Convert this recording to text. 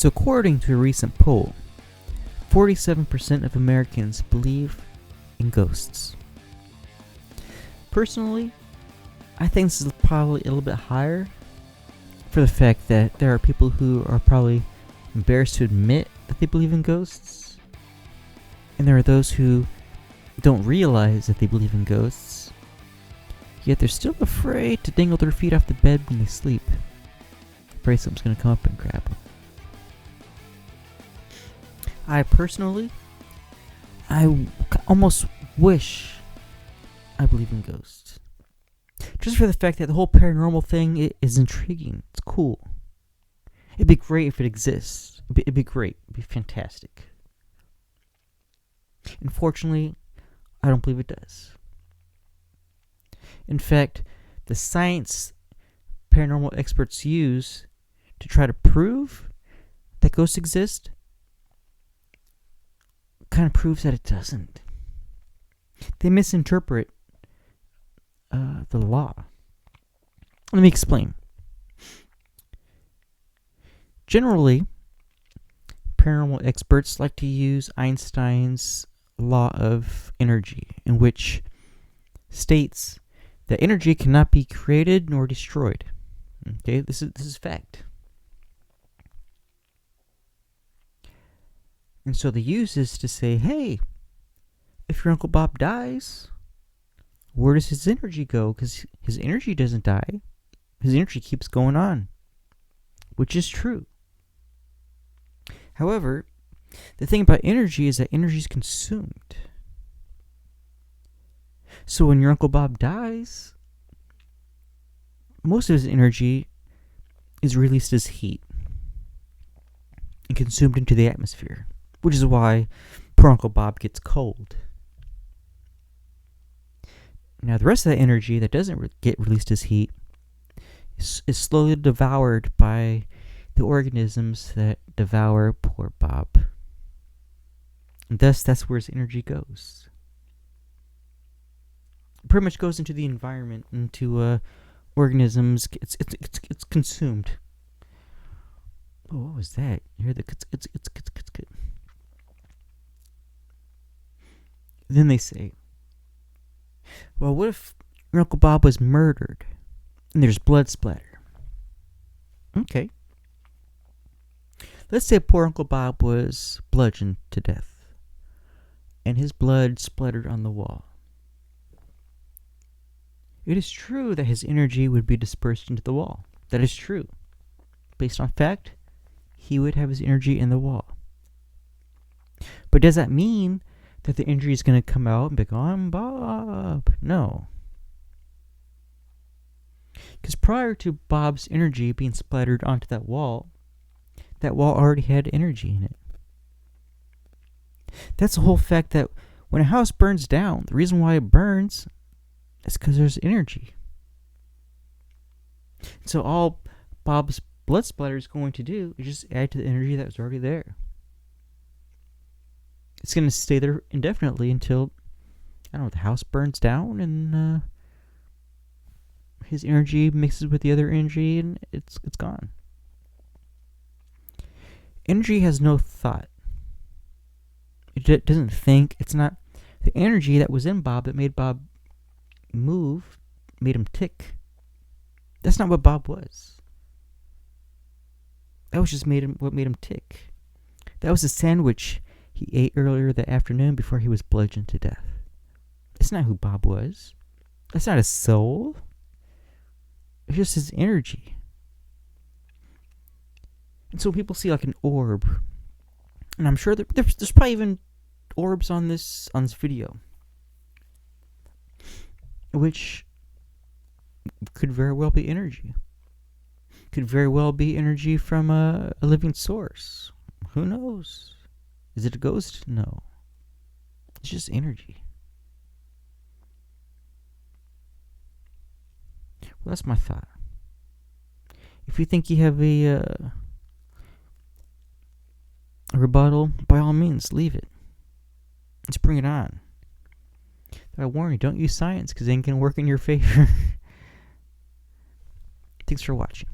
So according to a recent poll, 47% of Americans believe in ghosts. Personally, I think this is probably a little bit higher for the fact that there are people who are probably embarrassed to admit that they believe in ghosts. And there are those who don't realize that they believe in ghosts, yet they're still afraid to dangle their feet off the bed when they sleep. Afraid something's going to come up and grab them. I personally, almost wish I believe in ghosts. Just for the fact that the whole paranormal thing is intriguing. It's cool. It'd be great if it exists. It'd be great. It'd be fantastic. Unfortunately, I don't believe it does. In fact, the science paranormal experts use to try to prove that ghosts exist kind of proves that it doesn't. They misinterpret the law. Let me explain. Generally, paranormal experts like to use Einstein's law of energy, in which states that energy cannot be created nor destroyed. Okay, this is fact. And so they use this to say, hey, if your Uncle Bob dies, where does his energy go? Because his energy doesn't die. His energy keeps going on, which is true. However, the thing about energy is that energy is consumed. So when your Uncle Bob dies, most of his energy is released as heat and consumed into the atmosphere, which is why poor Uncle Bob gets cold. Now, the rest of that energy that doesn't get released as heat is slowly devoured by the organisms that devour poor Bob. And thus, that's where his energy goes. It pretty much goes into the environment, into organisms. It's consumed. Oh, what was that? You hear the it's. Then they say, well, what if your Uncle Bob was murdered and there's blood splatter? Okay. Let's say poor Uncle Bob was bludgeoned to death and his blood splattered on the wall. It is true that his energy would be dispersed into the wall. That is true. Based on fact, he would have his energy in the wall. But does that mean that the energy is going to come out and be like, I'm Bob? No. Because prior to Bob's energy being splattered onto that wall already had energy in it. That's the whole fact that when a house burns down, the reason why it burns is because there's energy. So all Bob's blood splatter is going to do is just add to the energy that was already there. It's going to stay there indefinitely until, I don't know, the house burns down and his energy mixes with the other energy and it's gone. Energy has no thought. It doesn't think. It's not the energy that was in Bob that made Bob move, made him tick. That's not what Bob was. That was just what made him tick. That was a sandwich he ate earlier that afternoon before he was bludgeoned to death. It's not who Bob was. That's not his soul. It's just his energy. And so people see like an orb, and I'm sure there's probably even orbs on this video, which could very well be energy. Could very well be energy from a living source. Who knows? Is it a ghost? No. It's just energy. Well, that's my thought. If you think you have a rebuttal, by all means, leave it. Let's bring it on. But I warn you, don't use science because it ain't going to work in your favor. Thanks for watching.